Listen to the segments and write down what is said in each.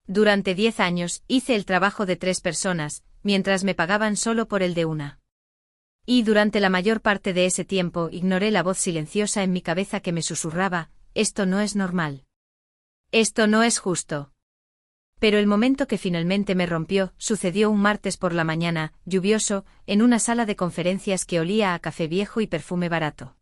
Durante 10 años hice el trabajo de 3 personas, mientras me pagaban solo por el de una. Y durante la mayor parte de ese tiempo ignoré la voz silenciosa en mi cabeza que me susurraba: esto no es normal. Esto no es justo. Pero el momento que finalmente me rompió sucedió un martes por la mañana, lluvioso, en una sala de conferencias que olía a café viejo y perfume barato.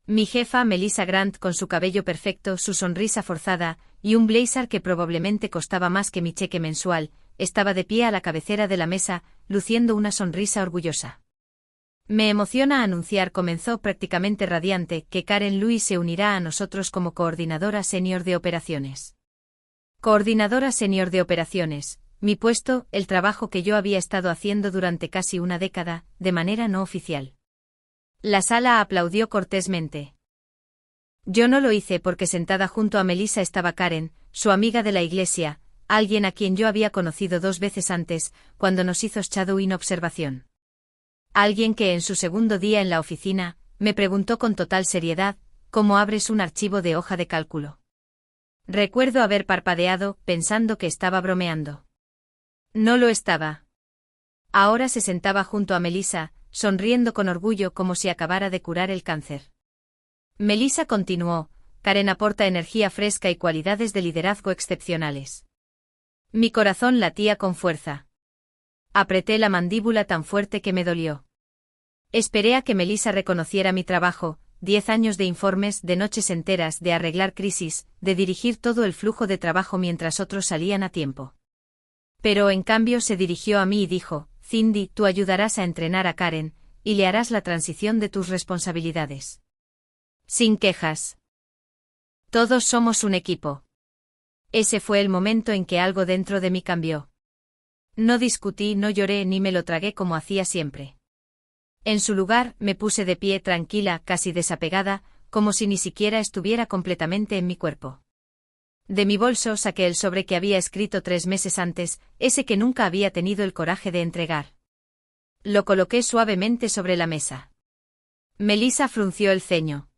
Mi jefa Melissa Grant, con su cabello perfecto, su sonrisa forzada, y un blazer que probablemente costaba más que mi cheque mensual, estaba de pie a la cabecera de la mesa, luciendo una sonrisa orgullosa. Me emociona anunciar, comenzó prácticamente radiante, que Karen Lewis se unirá a nosotros como coordinadora senior de operaciones. Coordinadora senior de operaciones, mi puesto, el trabajo que yo había estado haciendo durante casi una década, de manera no oficial. La sala aplaudió cortésmente. Yo no lo hice porque sentada junto a Melissa estaba Karen, su amiga de la iglesia, alguien a quien yo había conocido 2 veces antes, cuando nos hizo shadowing observación. Alguien que en su segundo día en la oficina, me preguntó con total seriedad: ¿cómo abres un archivo de hoja de cálculo? Recuerdo haber parpadeado, pensando que estaba bromeando. No lo estaba. Ahora se sentaba junto a Melissa, sonriendo con orgullo como si acabara de curar el cáncer. Melissa continuó: Karen aporta energía fresca y cualidades de liderazgo excepcionales. Mi corazón latía con fuerza. Apreté la mandíbula tan fuerte que me dolió. Esperé a que Melissa reconociera mi trabajo: 10 años de informes, de noches enteras, de arreglar crisis, de dirigir todo el flujo de trabajo mientras otros salían a tiempo. Pero en cambio se dirigió a mí y dijo: Cindy, tú ayudarás a entrenar a Karen, y le harás la transición de tus responsabilidades. Sin quejas. Todos somos un equipo. Ese fue el momento en que algo dentro de mí cambió. No discutí, no lloré ni me lo tragué como hacía siempre. En su lugar, me puse de pie tranquila, casi desapegada, como si ni siquiera estuviera completamente en mi cuerpo. De mi bolso saqué el sobre que había escrito 3 meses antes, ese que nunca había tenido el coraje de entregar. Lo coloqué suavemente sobre la mesa. Melissa frunció el ceño.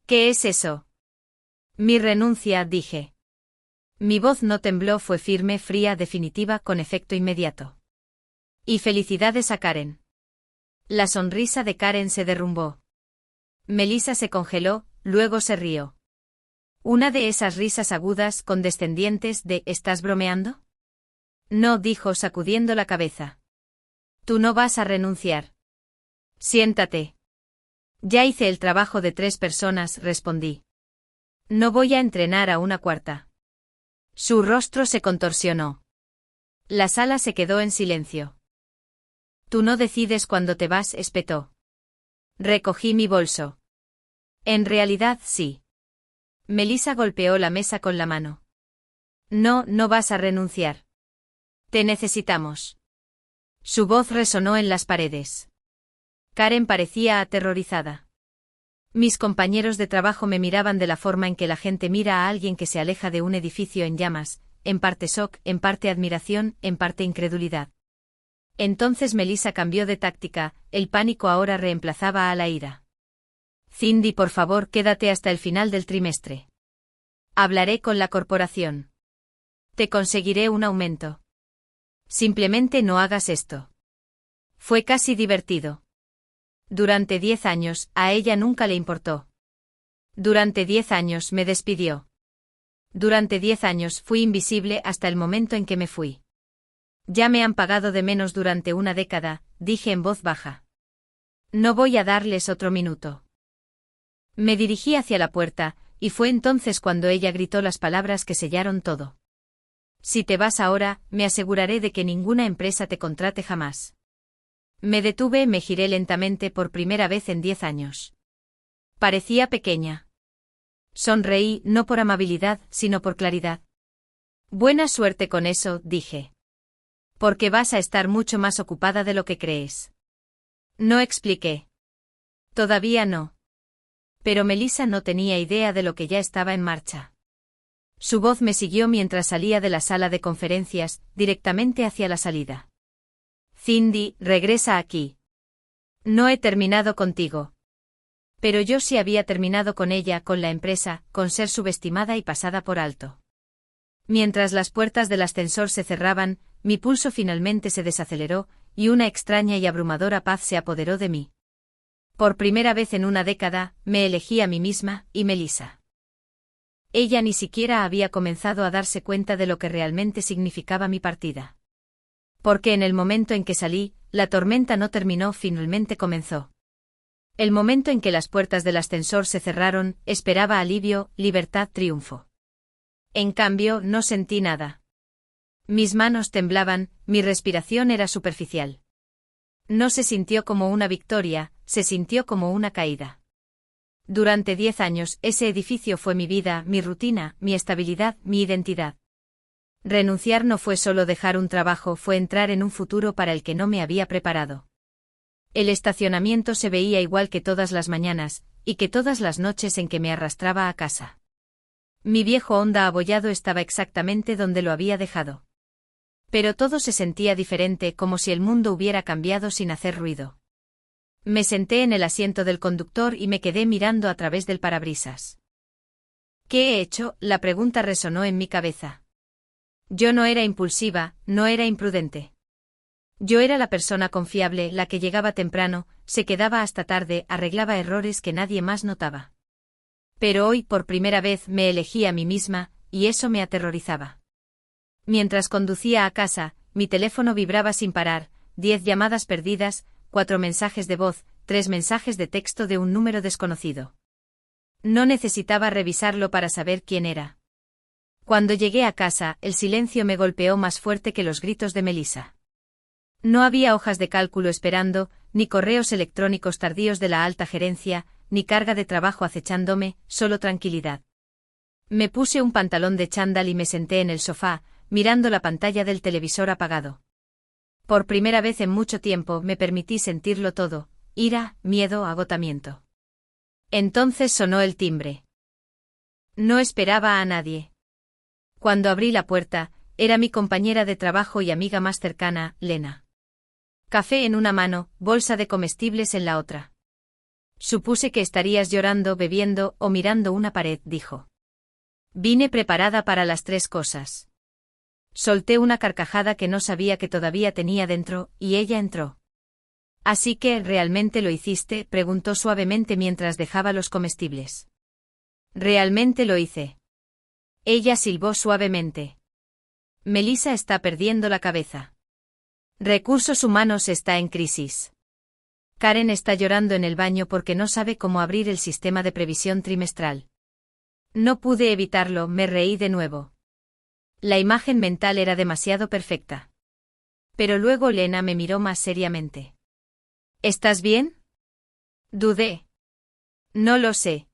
¿Qué es eso? Mi renuncia, dije. Mi voz no tembló, fue firme, fría, definitiva, con efecto inmediato. Y felicidades a Karen. La sonrisa de Karen se derrumbó. Melissa se congeló, luego se rió. Una de esas risas agudas, condescendientes de ¿estás bromeando? No, dijo sacudiendo la cabeza. Tú no vas a renunciar. Siéntate. Ya hice el trabajo de 3 personas, respondí. No voy a entrenar a una cuarta. Su rostro se contorsionó. La sala se quedó en silencio. Tú no decides cuándo te vas, espetó. Recogí mi bolso. En realidad, sí. Melissa golpeó la mesa con la mano. No, no vas a renunciar. Te necesitamos. Su voz resonó en las paredes. Karen parecía aterrorizada. Mis compañeros de trabajo me miraban de la forma en que la gente mira a alguien que se aleja de un edificio en llamas, en parte shock, en parte admiración, en parte incredulidad. Entonces Melissa cambió de táctica, el pánico ahora reemplazaba a la ira. Cindy, por favor, quédate hasta el final del trimestre. Hablaré con la corporación. Te conseguiré un aumento. Simplemente no hagas esto. Fue casi divertido. Durante 10 años, a ella nunca le importó. Durante 10 años me despidió. Durante 10 años fui invisible hasta el momento en que me fui. Ya me han pagado de menos durante una década, dije en voz baja. No voy a darles otro minuto. Me dirigí hacia la puerta, y fue entonces cuando ella gritó las palabras que sellaron todo. Si te vas ahora, me aseguraré de que ninguna empresa te contrate jamás. Me detuve, me giré lentamente por primera vez en 10 años. Parecía pequeña. Sonreí, no por amabilidad, sino por claridad. Buena suerte con eso, dije. Porque vas a estar mucho más ocupada de lo que crees. No expliqué. Todavía no. Pero Melissa no tenía idea de lo que ya estaba en marcha. Su voz me siguió mientras salía de la sala de conferencias, directamente hacia la salida. Cindy, regresa aquí. No he terminado contigo. Pero yo sí había terminado con ella, con la empresa, con ser subestimada y pasada por alto. Mientras las puertas del ascensor se cerraban, mi pulso finalmente se desaceleró, y una extraña y abrumadora paz se apoderó de mí. Por primera vez en una década, me elegí a mí misma, y Melissa. Ella ni siquiera había comenzado a darse cuenta de lo que realmente significaba mi partida. Porque en el momento en que salí, la tormenta no terminó, finalmente comenzó. El momento en que las puertas del ascensor se cerraron, esperaba alivio, libertad, triunfo. En cambio, no sentí nada. Mis manos temblaban, mi respiración era superficial. No se sintió como una victoria, se sintió como una caída. Durante 10 años, ese edificio fue mi vida, mi rutina, mi estabilidad, mi identidad. Renunciar no fue solo dejar un trabajo, fue entrar en un futuro para el que no me había preparado. El estacionamiento se veía igual que todas las mañanas, y que todas las noches en que me arrastraba a casa. Mi viejo Honda abollado estaba exactamente donde lo había dejado. Pero todo se sentía diferente, como si el mundo hubiera cambiado sin hacer ruido. Me senté en el asiento del conductor y me quedé mirando a través del parabrisas. ¿Qué he hecho? La pregunta resonó en mi cabeza. Yo no era impulsiva, no era imprudente. Yo era la persona confiable, la que llegaba temprano, se quedaba hasta tarde, arreglaba errores que nadie más notaba. Pero hoy, por primera vez, me elegí a mí misma, y eso me aterrorizaba. Mientras conducía a casa, mi teléfono vibraba sin parar, 10 llamadas perdidas, 4 mensajes de voz, 3 mensajes de texto de un número desconocido. No necesitaba revisarlo para saber quién era. Cuando llegué a casa, el silencio me golpeó más fuerte que los gritos de Melissa. No había hojas de cálculo esperando, ni correos electrónicos tardíos de la alta gerencia, ni carga de trabajo acechándome, solo tranquilidad. Me puse un pantalón de chándal y me senté en el sofá, mirando la pantalla del televisor apagado. Por primera vez en mucho tiempo me permití sentirlo todo, ira, miedo, agotamiento. Entonces sonó el timbre. No esperaba a nadie. Cuando abrí la puerta, era mi compañera de trabajo y amiga más cercana, Lena. Café en una mano, bolsa de comestibles en la otra. Supuse que estarías llorando, bebiendo o mirando una pared, dijo. Vine preparada para las 3 cosas. Solté una carcajada que no sabía que todavía tenía dentro, y ella entró. ¿Así que realmente lo hiciste?, preguntó suavemente mientras dejaba los comestibles. Realmente lo hice. Ella silbó suavemente. Melissa está perdiendo la cabeza. Recursos humanos está en crisis. Karen está llorando en el baño porque no sabe cómo abrir el sistema de previsión trimestral. No pude evitarlo, me reí de nuevo. La imagen mental era demasiado perfecta. Pero luego Lena me miró más seriamente. ¿Estás bien? Dudé. No lo sé.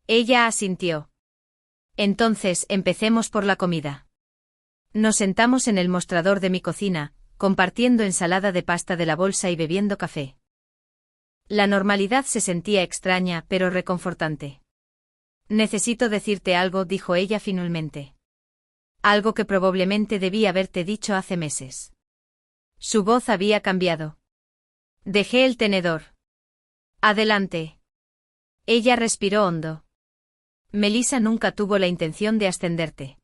Ella asintió. Entonces, empecemos por la comida. Nos sentamos en el mostrador de mi cocina, compartiendo ensalada de pasta de la bolsa y bebiendo café. La normalidad se sentía extraña, pero reconfortante. Necesito decirte algo, dijo ella finalmente. Algo que probablemente debí haberte dicho hace meses. Su voz había cambiado. Dejé el tenedor. Adelante. Ella respiró hondo. Melissa nunca tuvo la intención de ascenderte.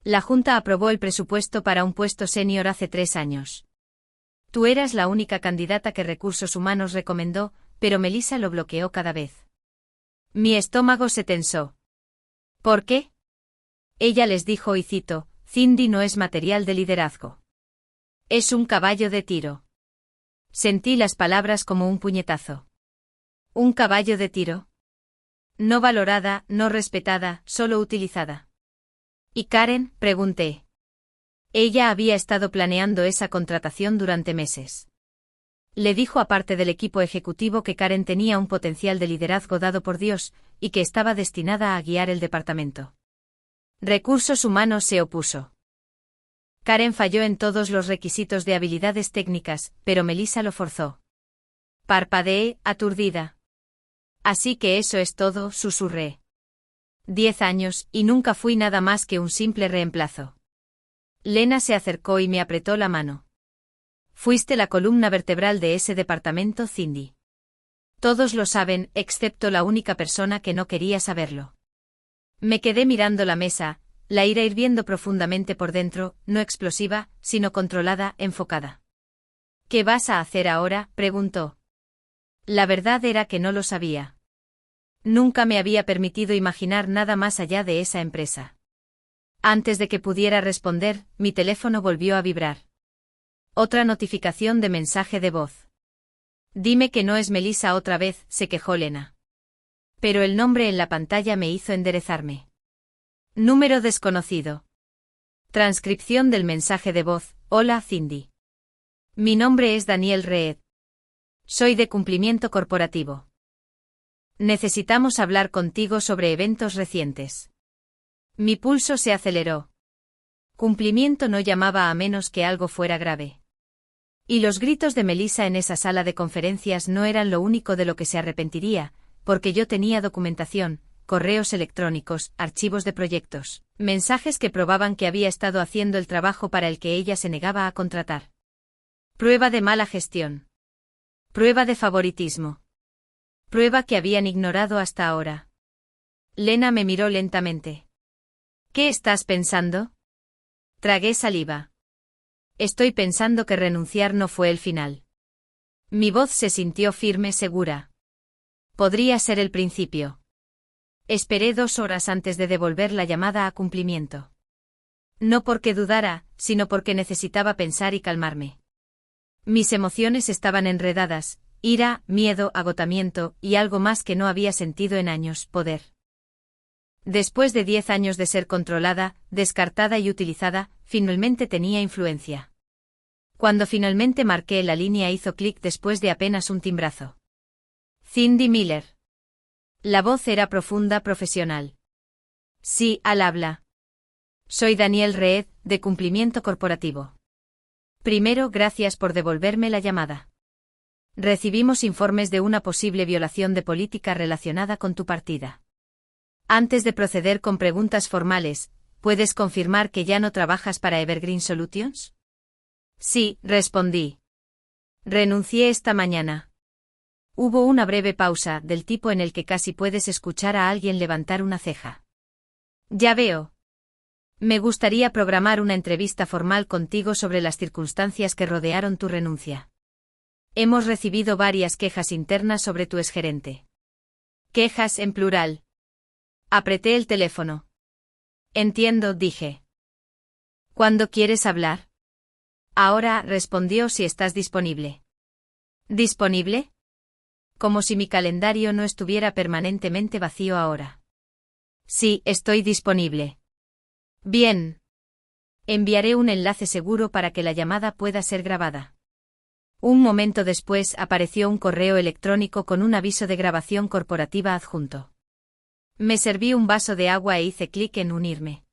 La Junta aprobó el presupuesto para un puesto senior hace 3 años. Tú eras la única candidata que Recursos Humanos recomendó, pero Melissa lo bloqueó cada vez. Mi estómago se tensó. ¿Por qué? Ella les dijo y cito, Cindy no es material de liderazgo. Es un caballo de tiro. Sentí las palabras como un puñetazo. ¿Un caballo de tiro? No valorada, no respetada, solo utilizada. ¿Y Karen?, pregunté. Ella había estado planeando esa contratación durante meses. Le dijo a parte del equipo ejecutivo que Karen tenía un potencial de liderazgo dado por Dios, y que estaba destinada a guiar el departamento. Recursos Humanos se opuso. Karen falló en todos los requisitos de habilidades técnicas, pero Melissa lo forzó. Parpadeé, aturdida. Así que eso es todo, susurré. 10 años, y nunca fui nada más que un simple reemplazo. Lena se acercó y me apretó la mano. Fuiste la columna vertebral de ese departamento, Cindy. Todos lo saben, excepto la única persona que no quería saberlo. Me quedé mirando la mesa, la ira hirviendo profundamente por dentro, no explosiva, sino controlada, enfocada. ¿Qué vas a hacer ahora?, preguntó. La verdad era que no lo sabía. Nunca me había permitido imaginar nada más allá de esa empresa. Antes de que pudiera responder, mi teléfono volvió a vibrar. Otra notificación de mensaje de voz. Dime que no es Melissa otra vez, se quejó Lena. Pero el nombre en la pantalla me hizo enderezarme. Número desconocido. Transcripción del mensaje de voz. Hola, Cindy. Mi nombre es Daniel Reed. Soy de cumplimiento corporativo. Necesitamos hablar contigo sobre eventos recientes. Mi pulso se aceleró. Cumplimiento no llamaba a menos que algo fuera grave. Y los gritos de Melissa en esa sala de conferencias no eran lo único de lo que se arrepentiría, porque yo tenía documentación, correos electrónicos, archivos de proyectos, mensajes que probaban que había estado haciendo el trabajo para el que ella se negaba a contratar. Prueba de mala gestión. Prueba de favoritismo. Prueba que habían ignorado hasta ahora. Lena me miró lentamente. ¿Qué estás pensando? Tragué saliva. Estoy pensando que renunciar no fue el final. Mi voz se sintió firme, segura. Podría ser el principio. Esperé 2 horas antes de devolver la llamada a cumplimiento. No porque dudara, sino porque necesitaba pensar y calmarme. Mis emociones estaban enredadas, ira, miedo, agotamiento, y algo más que no había sentido en años, poder. Después de 10 años de ser controlada, descartada y utilizada, finalmente tenía influencia. Cuando finalmente marqué la línea hizo clic después de apenas un timbrazo. Cindy Miller. La voz era profunda, profesional. Sí, al habla. Soy Daniel Reed, de cumplimiento corporativo. Primero, gracias por devolverme la llamada. Recibimos informes de una posible violación de política relacionada con tu partida. Antes de proceder con preguntas formales, ¿puedes confirmar que ya no trabajas para Evergreen Solutions? Sí, respondí. Renuncié esta mañana. Hubo una breve pausa, del tipo en el que casi puedes escuchar a alguien levantar una ceja. Ya veo. Me gustaría programar una entrevista formal contigo sobre las circunstancias que rodearon tu renuncia. Hemos recibido varias quejas internas sobre tu exgerente. Quejas en plural. Apreté el teléfono. Entiendo, dije. ¿Cuándo quieres hablar? Ahora, respondió, si estás disponible. ¿Disponible? Como si mi calendario no estuviera permanentemente vacío ahora. Sí, estoy disponible. Bien. Enviaré un enlace seguro para que la llamada pueda ser grabada. Un momento después apareció un correo electrónico con un aviso de grabación corporativa adjunto. Me serví un vaso de agua e hice clic en unirme.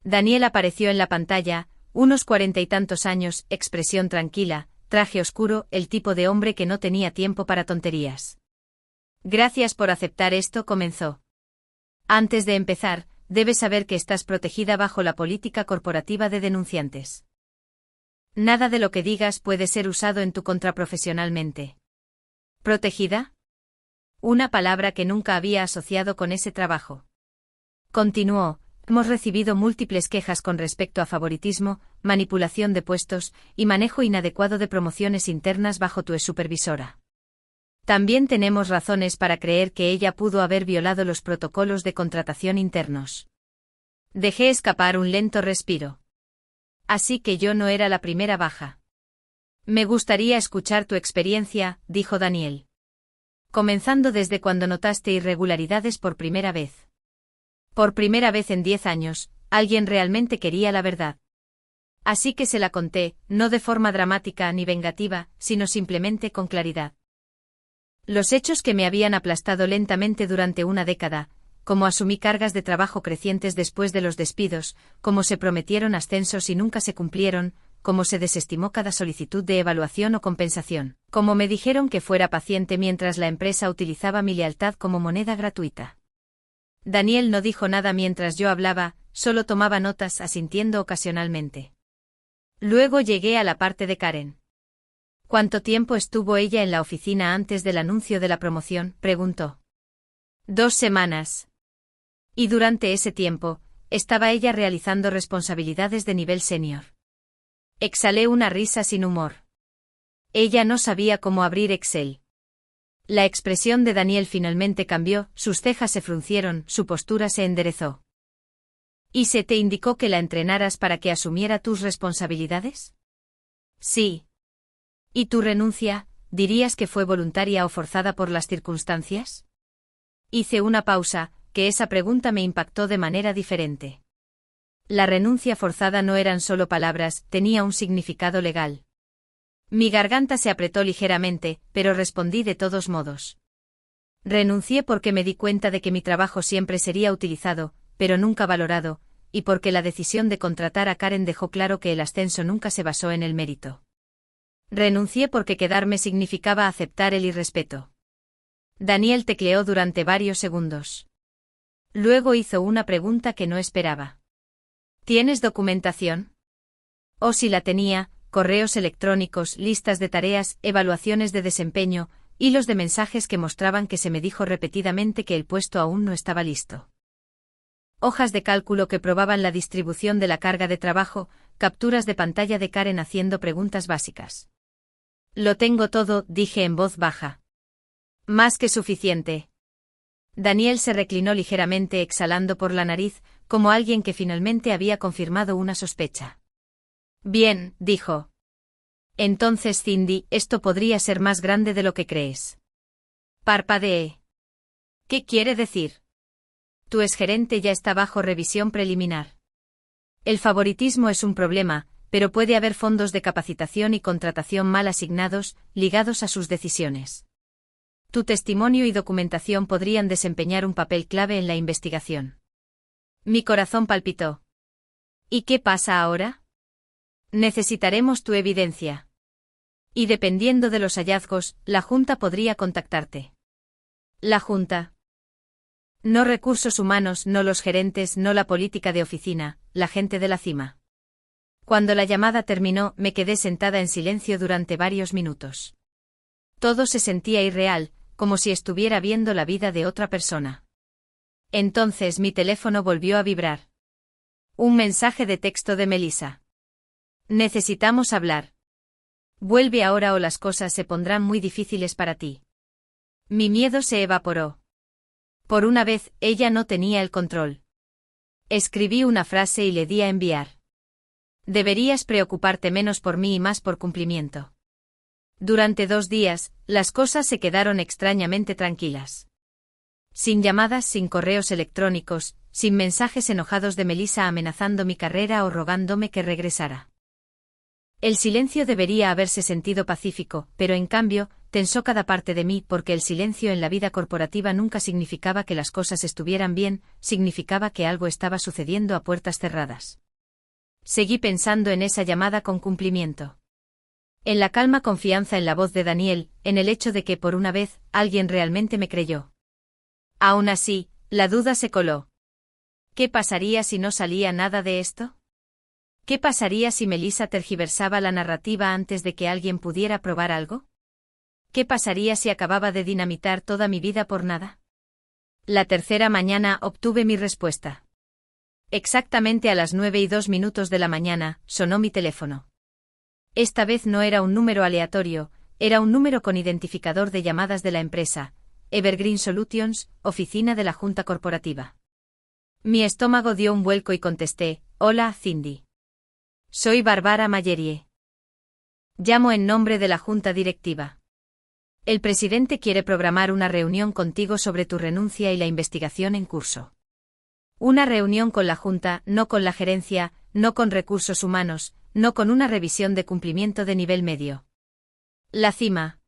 Daniel apareció en la pantalla, unos 40 y tantos años, expresión tranquila, traje oscuro, el tipo de hombre que no tenía tiempo para tonterías. Gracias por aceptar esto, comenzó. Antes de empezar, debes saber que estás protegida bajo la política corporativa de denunciantes. Nada de lo que digas puede ser usado en tu contra profesionalmente. ¿Protegida? Una palabra que nunca había asociado con ese trabajo. Continuó, hemos recibido múltiples quejas con respecto a favoritismo, manipulación de puestos, y manejo inadecuado de promociones internas bajo tu supervisora. También tenemos razones para creer que ella pudo haber violado los protocolos de contratación internos. Dejé escapar un lento respiro. Así que yo no era la primera baja. Me gustaría escuchar tu experiencia, dijo Daniel. Comenzando desde cuando notaste irregularidades por primera vez. Por primera vez en 10 años, alguien realmente quería la verdad. Así que se la conté, no de forma dramática ni vengativa, sino simplemente con claridad. Los hechos que me habían aplastado lentamente durante una década, cómo asumí cargas de trabajo crecientes después de los despidos, cómo se prometieron ascensos y nunca se cumplieron, cómo se desestimó cada solicitud de evaluación o compensación, cómo me dijeron que fuera paciente mientras la empresa utilizaba mi lealtad como moneda gratuita. Daniel no dijo nada mientras yo hablaba, solo tomaba notas asintiendo ocasionalmente. Luego llegué a la parte de Karen. ¿Cuánto tiempo estuvo ella en la oficina antes del anuncio de la promoción?, preguntó. 2 semanas. Y durante ese tiempo, estaba ella realizando responsabilidades de nivel senior. Exhalé una risa sin humor. Ella no sabía cómo abrir Excel. La expresión de Daniel finalmente cambió, sus cejas se fruncieron, su postura se enderezó. ¿Y se te indicó que la entrenaras para que asumiera tus responsabilidades? Sí. ¿Y tu renuncia, dirías que fue voluntaria o forzada por las circunstancias? Hice una pausa, que esa pregunta me impactó de manera diferente. La renuncia forzada no eran solo palabras, tenía un significado legal. Mi garganta se apretó ligeramente, pero respondí de todos modos. Renuncié porque me di cuenta de que mi trabajo siempre sería utilizado, pero nunca valorado, y porque la decisión de contratar a Karen dejó claro que el ascenso nunca se basó en el mérito. Renuncié porque quedarme significaba aceptar el irrespeto. Daniel tecleó durante varios segundos. Luego hizo una pregunta que no esperaba. ¿Tienes documentación? O si la tenía, correos electrónicos, listas de tareas, evaluaciones de desempeño, hilos de mensajes que mostraban que se me dijo repetidamente que el puesto aún no estaba listo. Hojas de cálculo que probaban la distribución de la carga de trabajo, capturas de pantalla de Karen haciendo preguntas básicas. Lo tengo todo, dije en voz baja. Más que suficiente. Daniel se reclinó ligeramente exhalando por la nariz, como alguien que finalmente había confirmado una sospecha. Bien, dijo. Entonces, Cindy, esto podría ser más grande de lo que crees. Parpadeé. ¿Qué quiere decir? Tu exgerente ya está bajo revisión preliminar. El favoritismo es un problema, pero puede haber fondos de capacitación y contratación mal asignados, ligados a sus decisiones. Tu testimonio y documentación podrían desempeñar un papel clave en la investigación. Mi corazón palpitó. ¿Y qué pasa ahora? Necesitaremos tu evidencia. Y dependiendo de los hallazgos, la Junta podría contactarte. La Junta. No recursos humanos, no los gerentes, no la política de oficina, la gente de la cima. Cuando la llamada terminó, me quedé sentada en silencio durante varios minutos. Todo se sentía irreal, como si estuviera viendo la vida de otra persona. Entonces mi teléfono volvió a vibrar. Un mensaje de texto de Melissa. Necesitamos hablar. Vuelve ahora o las cosas se pondrán muy difíciles para ti. Mi miedo se evaporó. Por una vez, ella no tenía el control. Escribí una frase y le di a enviar. Deberías preocuparte menos por mí y más por cumplimiento. Durante 2 días, las cosas se quedaron extrañamente tranquilas. Sin llamadas, sin correos electrónicos, sin mensajes enojados de Melissa amenazando mi carrera o rogándome que regresara. El silencio debería haberse sentido pacífico, pero en cambio, tensó cada parte de mí porque el silencio en la vida corporativa nunca significaba que las cosas estuvieran bien, significaba que algo estaba sucediendo a puertas cerradas. Seguí pensando en esa llamada con cumplimiento. En la calma confianza en la voz de Daniel, en el hecho de que por una vez, alguien realmente me creyó. Aún así, la duda se coló. ¿Qué pasaría si no salía nada de esto? ¿Qué pasaría si Melissa tergiversaba la narrativa antes de que alguien pudiera probar algo? ¿Qué pasaría si acababa de dinamitar toda mi vida por nada? La tercera mañana obtuve mi respuesta. Exactamente a las 9:02 de la mañana, sonó mi teléfono. Esta vez no era un número aleatorio, era un número con identificador de llamadas de la empresa, Evergreen Solutions, oficina de la Junta Corporativa. Mi estómago dio un vuelco y contesté, hola, Cindy. Soy Barbara Mallerie. Llamo en nombre de la Junta Directiva. El presidente quiere programar una reunión contigo sobre tu renuncia y la investigación en curso. Una reunión con la Junta, no con la gerencia, no con recursos humanos, no con una revisión de cumplimiento de nivel medio. La cima.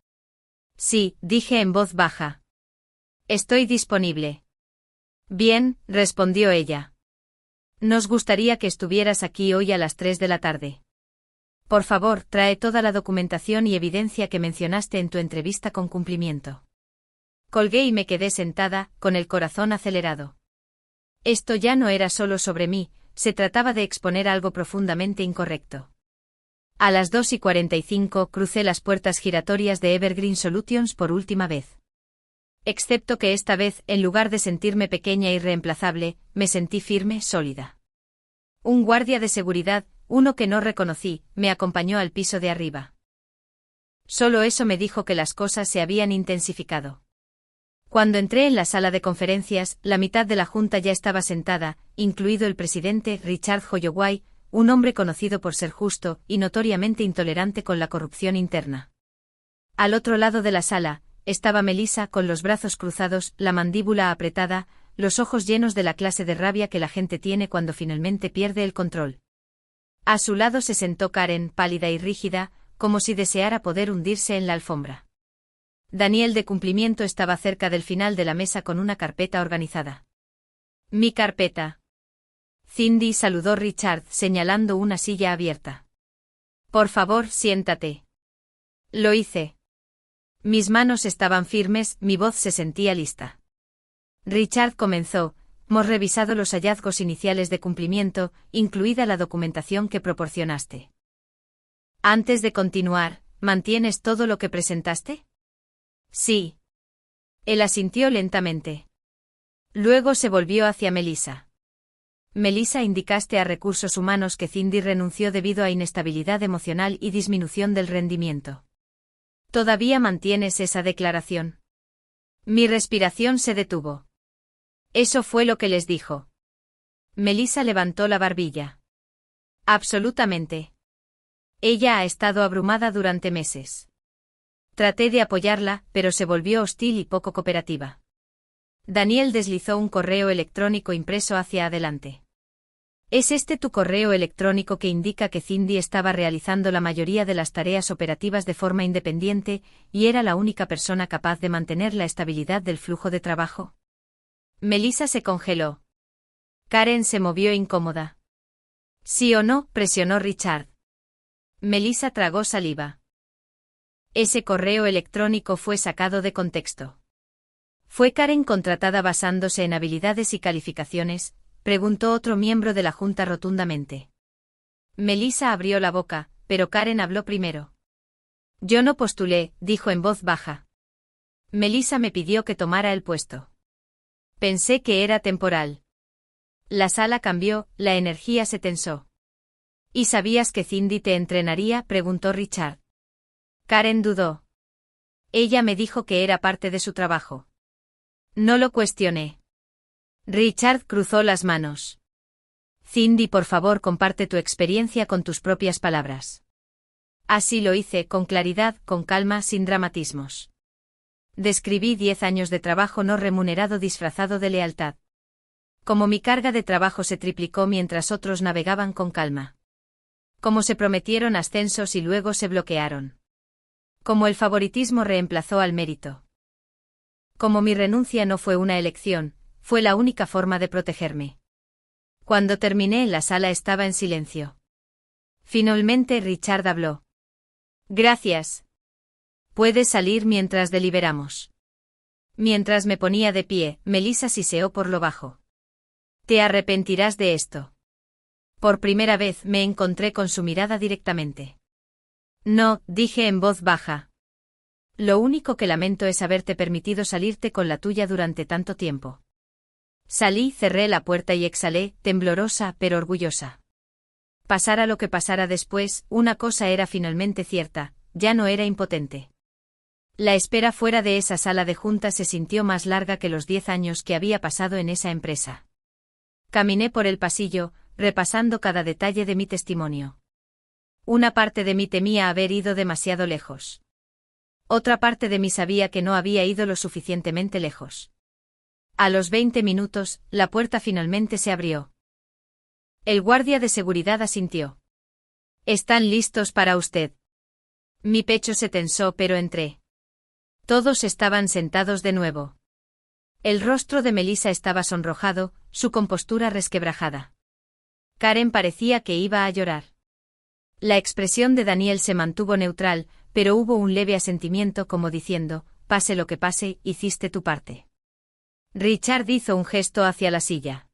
Sí, dije en voz baja. Estoy disponible. Bien, respondió ella. Nos gustaría que estuvieras aquí hoy a las 3 de la tarde. Por favor, trae toda la documentación y evidencia que mencionaste en tu entrevista con cumplimiento. Colgué y me quedé sentada, con el corazón acelerado. Esto ya no era solo sobre mí, se trataba de exponer algo profundamente incorrecto. A las 2:45 crucé las puertas giratorias de Evergreen Solutions por última vez. Excepto que esta vez, en lugar de sentirme pequeña e irreemplazable, me sentí firme, sólida. Un guardia de seguridad, uno que no reconocí, me acompañó al piso de arriba. Solo eso me dijo que las cosas se habían intensificado. Cuando entré en la sala de conferencias, la mitad de la junta ya estaba sentada, incluido el presidente Richard Holloway, un hombre conocido por ser justo y notoriamente intolerante con la corrupción interna. Al otro lado de la sala, estaba Melissa con los brazos cruzados, la mandíbula apretada, los ojos llenos de la clase de rabia que la gente tiene cuando finalmente pierde el control. A su lado se sentó Karen, pálida y rígida, como si deseara poder hundirse en la alfombra. Daniel de cumplimiento estaba cerca del final de la mesa con una carpeta organizada. Mi carpeta. Cindy saludó Richard, señalando una silla abierta. Por favor, siéntate. Lo hice. Mis manos estaban firmes, mi voz se sentía lista. Richard comenzó: hemos revisado los hallazgos iniciales de cumplimiento, incluida la documentación que proporcionaste. Antes de continuar, ¿mantienes todo lo que presentaste? Sí. Él asintió lentamente. Luego se volvió hacia Melissa. Melissa, indicaste a recursos humanos que Cindy renunció debido a inestabilidad emocional y disminución del rendimiento. ¿Todavía mantienes esa declaración? Mi respiración se detuvo. Eso fue lo que les dijo. Melissa levantó la barbilla. Absolutamente. Ella ha estado abrumada durante meses. Traté de apoyarla, pero se volvió hostil y poco cooperativa. Daniel deslizó un correo electrónico impreso hacia adelante. ¿Es este tu correo electrónico que indica que Cindy estaba realizando la mayoría de las tareas operativas de forma independiente y era la única persona capaz de mantener la estabilidad del flujo de trabajo? Melissa se congeló. Karen se movió incómoda. ¿Sí o no?, presionó Richard. Melissa tragó saliva. Ese correo electrónico fue sacado de contexto. ¿Fue Karen contratada basándose en habilidades y calificaciones?, preguntó otro miembro de la junta rotundamente. Melissa abrió la boca, pero Karen habló primero. Yo no postulé, dijo en voz baja. Melissa me pidió que tomara el puesto. Pensé que era temporal. La sala cambió, la energía se tensó. ¿Y sabías que Cindy te entrenaría?, preguntó Richard. Karen dudó. Ella me dijo que era parte de su trabajo. No lo cuestioné. Richard cruzó las manos. Cindy, por favor, comparte tu experiencia con tus propias palabras. Así lo hice, con claridad, con calma, sin dramatismos. Describí 10 años de trabajo no remunerado disfrazado de lealtad. Cómo mi carga de trabajo se triplicó mientras otros navegaban con calma. Cómo se prometieron ascensos y luego se bloquearon. Cómo el favoritismo reemplazó al mérito. Cómo mi renuncia no fue una elección, fue la única forma de protegerme. Cuando terminé, la sala estaba en silencio. Finalmente Richard habló. Gracias. Puedes salir mientras deliberamos. Mientras me ponía de pie, Melissa siseó por lo bajo. Te arrepentirás de esto. Por primera vez me encontré con su mirada directamente. No, dije en voz baja. Lo único que lamento es haberte permitido salirte con la tuya durante tanto tiempo. Salí, cerré la puerta y exhalé, temblorosa pero orgullosa. Pasara lo que pasara después, una cosa era finalmente cierta, ya no era impotente. La espera fuera de esa sala de juntas se sintió más larga que los 10 años que había pasado en esa empresa. Caminé por el pasillo, repasando cada detalle de mi testimonio. Una parte de mí temía haber ido demasiado lejos. Otra parte de mí sabía que no había ido lo suficientemente lejos. A los 20 minutos, la puerta finalmente se abrió. El guardia de seguridad asintió. ¿Están listos para usted? Mi pecho se tensó, pero entré. Todos estaban sentados de nuevo. El rostro de Melissa estaba sonrojado, su compostura resquebrajada. Karen parecía que iba a llorar. La expresión de Daniel se mantuvo neutral, pero hubo un leve asentimiento como diciendo, pase lo que pase, hiciste tu parte. Richard hizo un gesto hacia la silla.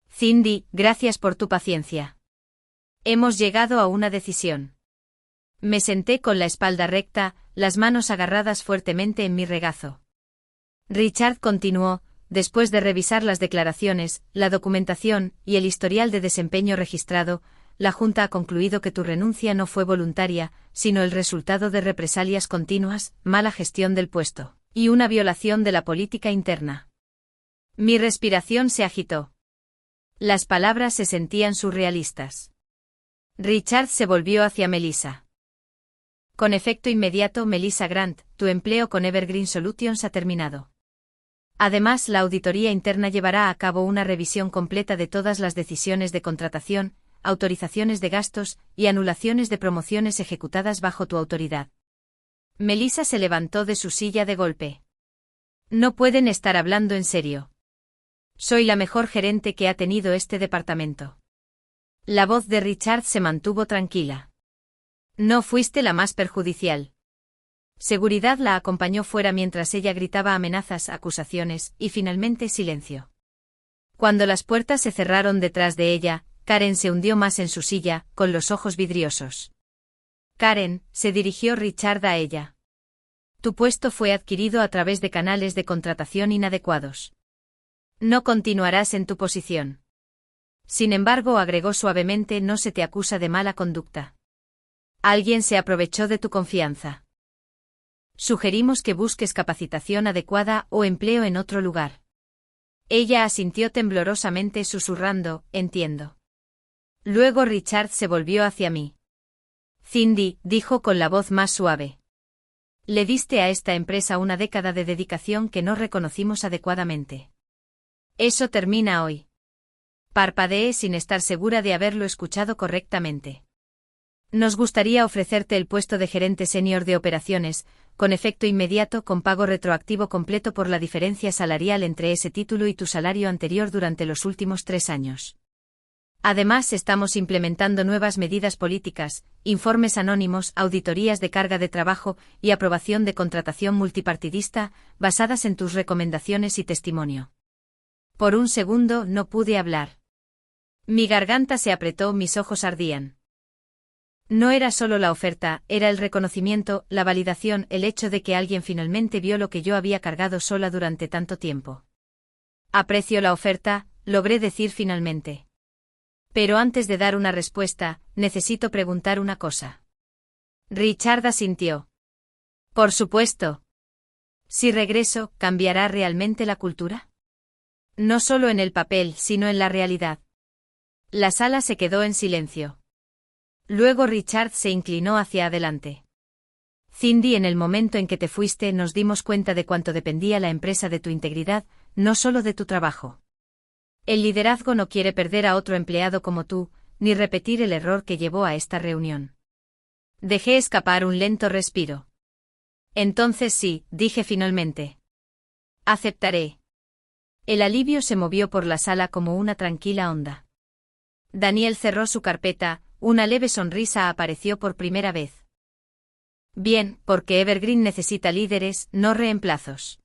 Cindy, gracias por tu paciencia. Hemos llegado a una decisión. Me senté con la espalda recta, las manos agarradas fuertemente en mi regazo. Richard continuó, después de revisar las declaraciones, la documentación y el historial de desempeño registrado, la Junta ha concluido que tu renuncia no fue voluntaria, sino el resultado de represalias continuas, mala gestión del puesto, y una violación de la política interna. Mi respiración se agitó. Las palabras se sentían surrealistas. Richard se volvió hacia Melissa. Con efecto inmediato, Melissa Grant, tu empleo con Evergreen Solutions ha terminado. Además, la auditoría interna llevará a cabo una revisión completa de todas las decisiones de contratación, autorizaciones de gastos y anulaciones de promociones ejecutadas bajo tu autoridad. Melissa se levantó de su silla de golpe. No pueden estar hablando en serio. Soy la mejor gerente que ha tenido este departamento. La voz de Richard se mantuvo tranquila. No fuiste la más perjudicial. Seguridad la acompañó fuera mientras ella gritaba amenazas, acusaciones, y finalmente silencio. Cuando las puertas se cerraron detrás de ella, Karen se hundió más en su silla, con los ojos vidriosos. Karen, se dirigió Richard a ella. Tu puesto fue adquirido a través de canales de contratación inadecuados. No continuarás en tu posición. Sin embargo, agregó suavemente, no se te acusa de mala conducta. Alguien se aprovechó de tu confianza. Sugerimos que busques capacitación adecuada o empleo en otro lugar. Ella asintió temblorosamente susurrando, entiendo. Luego Richard se volvió hacia mí. Cindy, dijo con la voz más suave. Le diste a esta empresa una década de dedicación que no reconocimos adecuadamente. Eso termina hoy. Parpadeé sin estar segura de haberlo escuchado correctamente. Nos gustaría ofrecerte el puesto de gerente senior de operaciones, con efecto inmediato con pago retroactivo completo por la diferencia salarial entre ese título y tu salario anterior durante los últimos 3 años. Además, estamos implementando nuevas medidas políticas, informes anónimos, auditorías de carga de trabajo y aprobación de contratación multipartidista, basadas en tus recomendaciones y testimonio. Por un segundo no pude hablar. Mi garganta se apretó, mis ojos ardían. No era solo la oferta, era el reconocimiento, la validación, el hecho de que alguien finalmente vio lo que yo había cargado sola durante tanto tiempo. Aprecio la oferta, logré decir finalmente. Pero antes de dar una respuesta, necesito preguntar una cosa. Richard asintió. Por supuesto. Si regreso, ¿cambiará realmente la cultura? No solo en el papel, sino en la realidad. La sala se quedó en silencio. Luego Richard se inclinó hacia adelante. Cindy, en el momento en que te fuiste nos dimos cuenta de cuánto dependía la empresa de tu integridad, no solo de tu trabajo. El liderazgo no quiere perder a otro empleado como tú, ni repetir el error que llevó a esta reunión. Dejé escapar un lento respiro. Entonces sí, dije finalmente. Aceptaré. El alivio se movió por la sala como una tranquila onda. Daniel cerró su carpeta, una leve sonrisa apareció por primera vez. Bien, porque Evergreen necesita líderes, no reemplazos.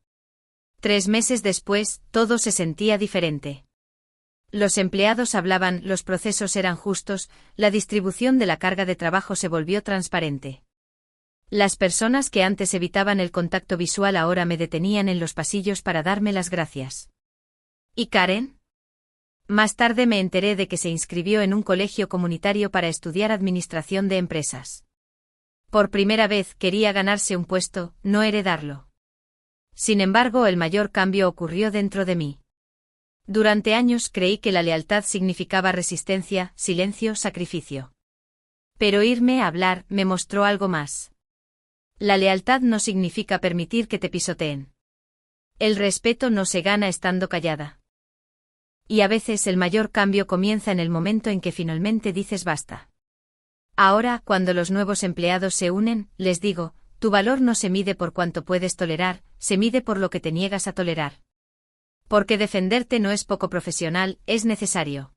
3 meses después, todo se sentía diferente. Los empleados hablaban, los procesos eran justos, la distribución de la carga de trabajo se volvió transparente. Las personas que antes evitaban el contacto visual ahora me detenían en los pasillos para darme las gracias. ¿Y Karen? Más tarde me enteré de que se inscribió en un colegio comunitario para estudiar administración de empresas. Por primera vez quería ganarse un puesto, no heredarlo. Sin embargo, el mayor cambio ocurrió dentro de mí. Durante años creí que la lealtad significaba resistencia, silencio, sacrificio. Pero oírme hablar me mostró algo más. La lealtad no significa permitir que te pisoteen. El respeto no se gana estando callada. Y a veces el mayor cambio comienza en el momento en que finalmente dices basta. Ahora, cuando los nuevos empleados se unen, les digo, tu valor no se mide por cuánto puedes tolerar, se mide por lo que te niegas a tolerar. Porque defenderte no es poco profesional, es necesario.